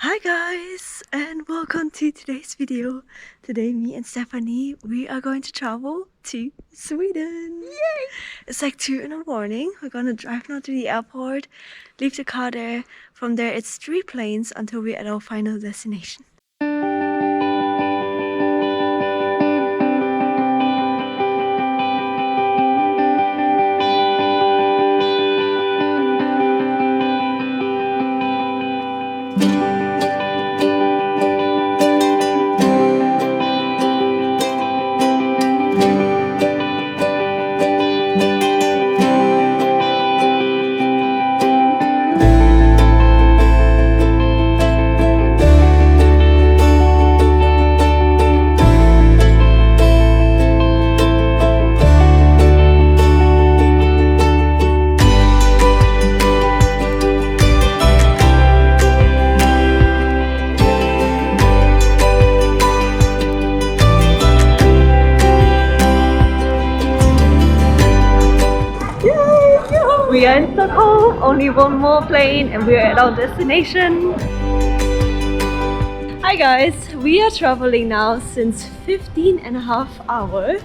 Hi guys, and welcome to today's video. Today me and Stephanie, we are going to travel to Sweden. Yay! It's like 2 in the morning. We're gonna drive now to the airport, leave the car there. From there it's 3 planes until we're at our final destination. We are in Stockholm, only one more plane and we are at our destination. Hi guys, we are traveling now since 15.5 hours.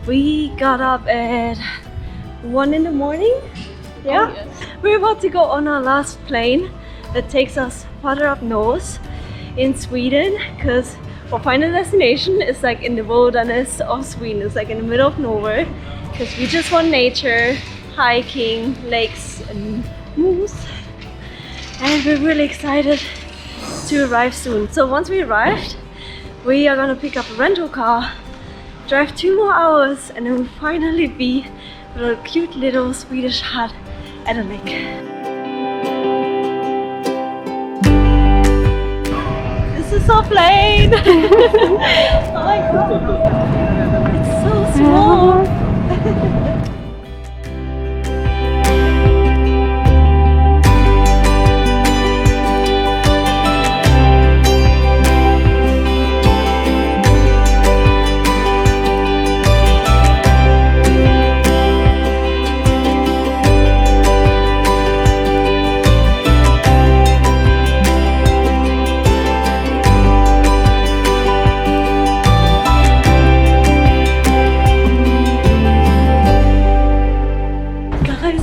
We got up at 1 in the morning. Yeah, oh, yes. We're about to go on our last plane that takes us further up north in Sweden, because our final destination is like in the wilderness of Sweden. It's like in the middle of nowhere, because we just want nature, hiking, lakes and moose, and we're really excited to arrive soon. So once we arrived, we are gonna pick up a rental car, drive 2 more hours, and then we'll finally be at a cute little Swedish hut at a lake. This is our plane! Oh my god! It's so small!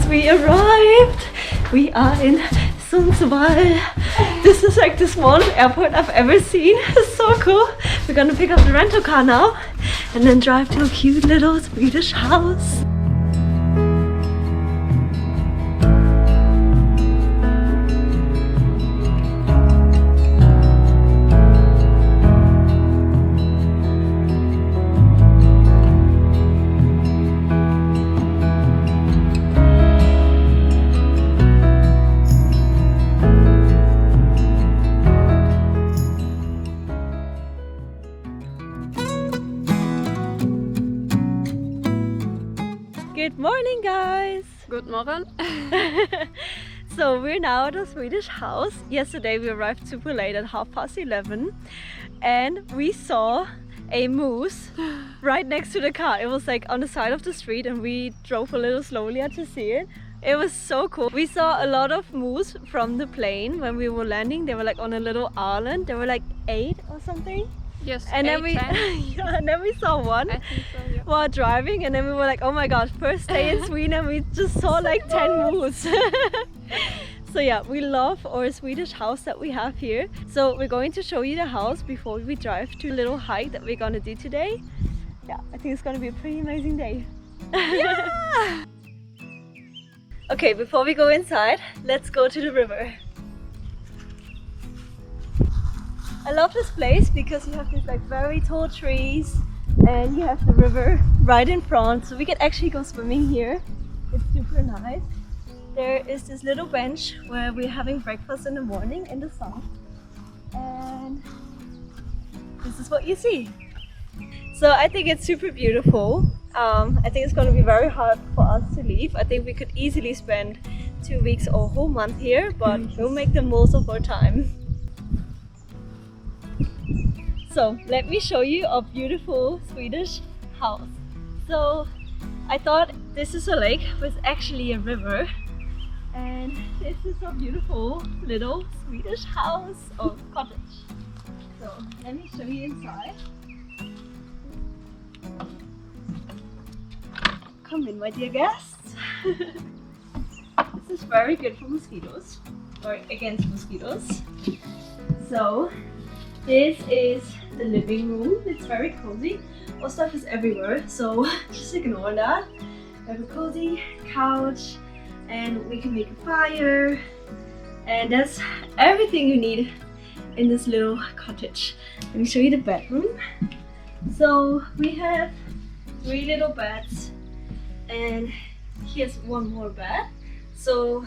We arrived! We are in Sundsvall. This is like the smallest airport I've ever seen. It's so cool. We're gonna pick up the rental car now and then drive to a cute little Swedish house. Good morning guys! Good morning! So we're now at a Swedish house. Yesterday we arrived super late at 11:30 and we saw a moose right next to the car. It was like on the side of the street and we drove a little slowly to see it. It was so cool. We saw a lot of moose from the plane when we were landing. They were like on a little island. There were like 8 or something. Yes, and then we saw one while driving, and then we were like, oh my gosh, first day in Sweden and we just saw like 10 moose. So yeah, we love our Swedish house that we have here. So we're going to show you the house before we drive to a little hike that we're gonna do today. Yeah, I think it's gonna be a pretty amazing day. Yeah! Okay, before we go inside, let's go to the river. I love this place because you have these like very tall trees and you have the river right in front, so we can actually go swimming here. It's super nice. There is this little bench where we're having breakfast in the morning in the sun, and this is what you see. So I think it's super beautiful. I think it's going to be very hard for us to leave. I think we could easily spend 2 weeks or a whole month here, but we'll make the most of our time. So let me show you a beautiful Swedish house. So I thought this is a lake, but it's actually a river. And this is a beautiful little Swedish house or cottage. So let me show you inside. Come in, my dear guests. This is very good for mosquitoes, or against mosquitoes. So this is the living room. It's very cozy. Our stuff is everywhere, so just ignore that. We have a cozy couch and we can make a fire, and that's everything you need in this little cottage. Let me show you the bedroom. So we have 3 little beds, and here's one more bed. So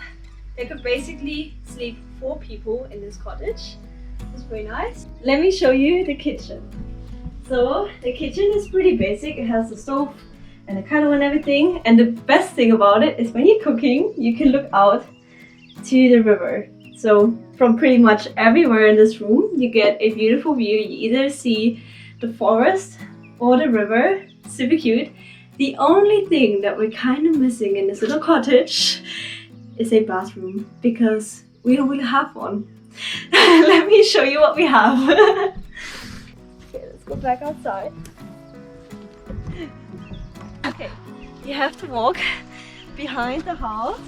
they could basically sleep 4 people in this cottage. It's very nice. Let me show you the kitchen. So the kitchen is pretty basic. It has a stove and a kettle and everything. And the best thing about it is when you're cooking, you can look out to the river. So from pretty much everywhere in this room, you get a beautiful view. You either see the forest or the river. Super cute. The only thing that we're kind of missing in this little cottage is a bathroom, because we don't really have one. Let me show you what we have. Okay, let's go back outside. Okay, you have to walk behind the house,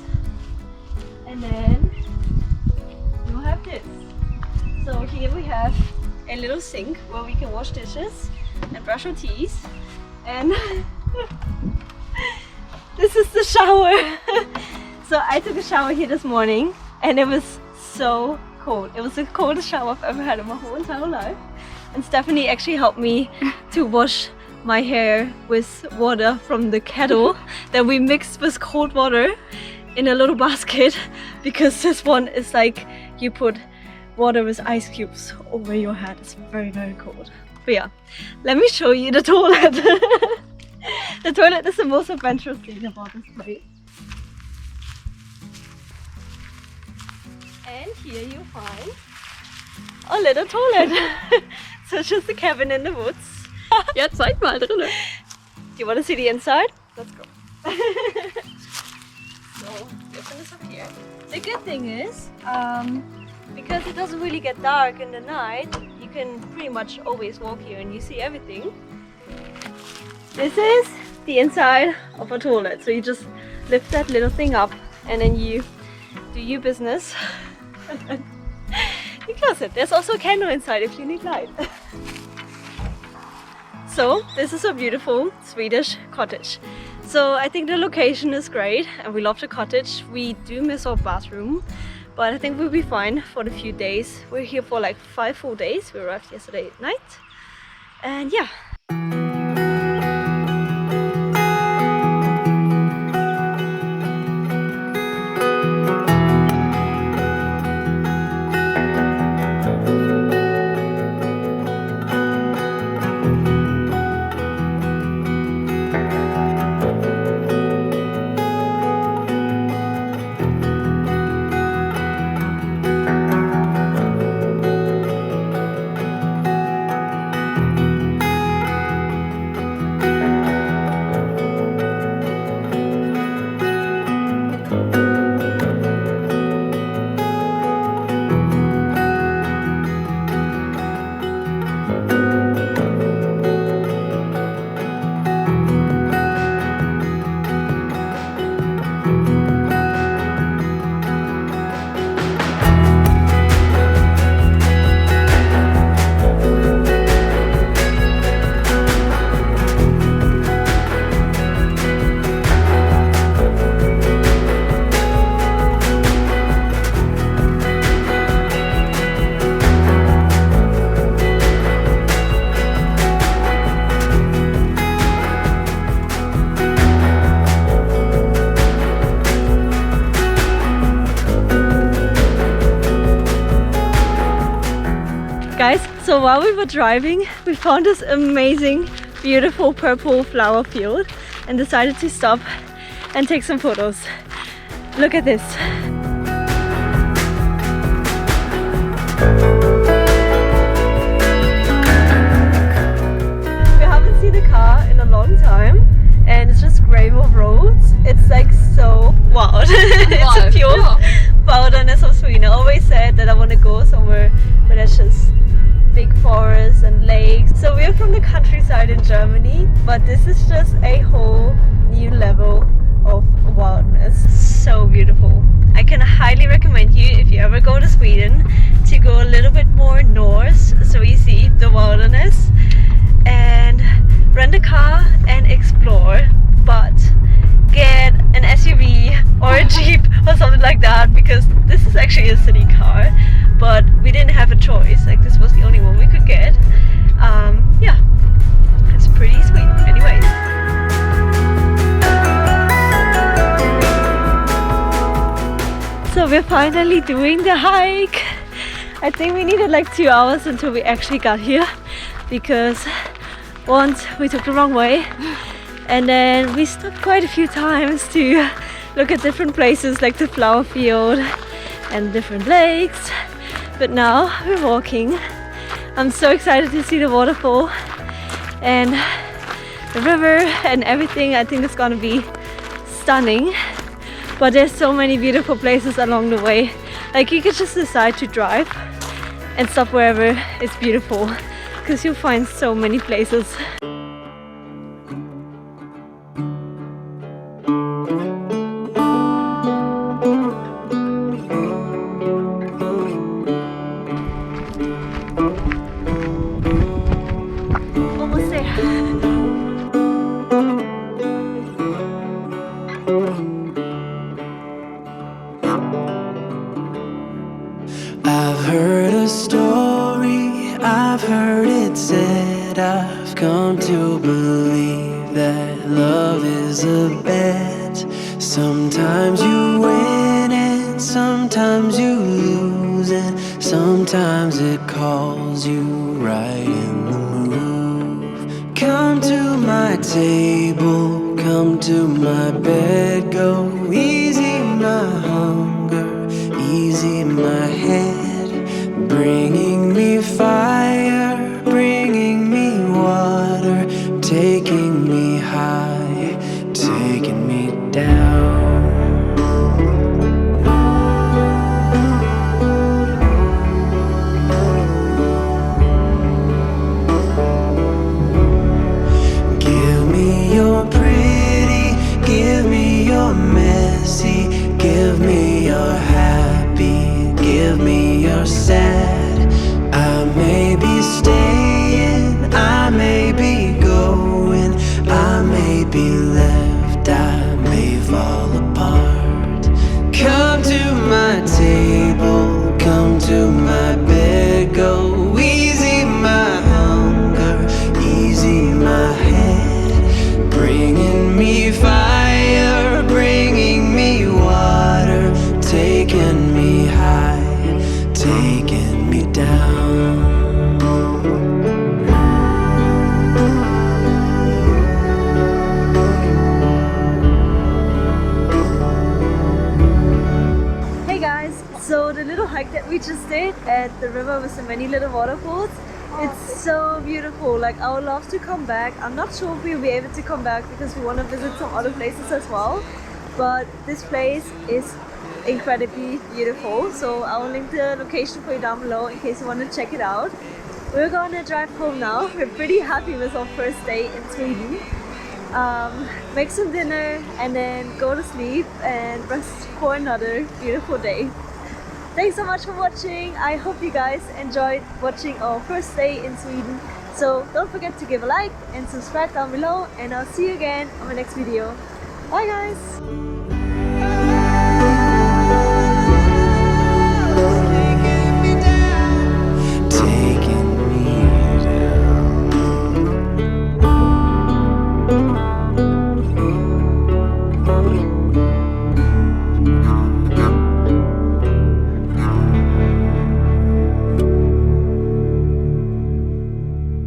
and then you'll have this. So here we have a little sink where we can wash dishes and brush our teeth, and this is the shower. So I took a shower here this morning and it was so cold. It was the coldest shower I've ever had in my whole entire life. And Stephanie actually helped me to wash my hair with water from the kettle that we mixed with cold water in a little basket, because this one is like you put water with ice cubes over your head. It's very, very cold. But yeah, let me show you the toilet. The toilet is the most adventurous thing about this place. And here you find a little toilet. So it's just a cabin in the woods. Ja, zeig mal drinne. Do you want to see the inside? Let's go. So, open this up here. The good thing is, because it doesn't really get dark in the night, you can pretty much always walk here and you see everything. This is the inside of a toilet. So you just lift that little thing up and then you do your business. And then you close it. There's also a candle inside if you need light. So this is a beautiful Swedish cottage. So I think the location is great and we love the cottage. We do miss our bathroom, but I think we'll be fine for the few days. We're here for like 5 full days. We arrived yesterday at night. And yeah. Guys, so while we were driving, we found this amazing, beautiful purple flower field and decided to stop and take some photos. Look at this. We haven't seen a car in a long time and it's just gravel roads. It's like so wild. It's a pure wilderness of Sweden. I always said that I want to go somewhere where there's just big forests and lakes. So we're from the countryside in Germany, but this is just a whole new level of wildness. So beautiful. I can highly recommend you, if you ever go to Sweden, to go a little bit more north so you see the wilderness and rent a car and explore, but get an SUV or a Jeep or something like that, because this is actually a city car, but we didn't have a choice. Like, this was the only one we could get. Yeah, it's pretty sweet. Anyways, so we're finally doing the hike. I think we needed like 2 hours until we actually got here, because once we took the wrong way, and then we stopped quite a few times to look at different places like the flower field and different lakes. But now we're walking. I'm so excited to see the waterfall and the river and everything. I think it's gonna be stunning. But there's so many beautiful places along the way. Like, you could just decide to drive and stop wherever it's beautiful, because you'll find so many places. Almost there. I've heard a story, I've heard it said, I've come to believe that love is a bet. Sometimes you win and sometimes you lose, and sometimes it calls you right in the move. Come to my table, come to my bed, go easy my hunger, easy my head, bringing me fire, bringing me water, taking me high, taking me down. Give me your pretty, give me your messy, give me your happy, give me your sad. I may be staying, I may be going, I may be left, I may fall apart. Come to my table, come to my bed, go easy my hunger, easy my head, bringing me fire, bringing me water, taking me high, taking me down. Hey guys, so the little hike that we just did at the river with the many little waterfalls, it's so beautiful. Like, I would love to come back. I'm not sure if we'll be able to come back because we want to visit some other places as well, but this place is incredibly beautiful. So I will link the location for you down below in case you want to check it out. We're gonna drive home now. We're pretty happy with our first day in Sweden. Make some dinner and then go to sleep and rest for another beautiful day. Thanks so much for watching. I hope you guys enjoyed watching our first day in Sweden. So don't forget to give a like and subscribe down below, and I'll see you again on my next video. Bye guys!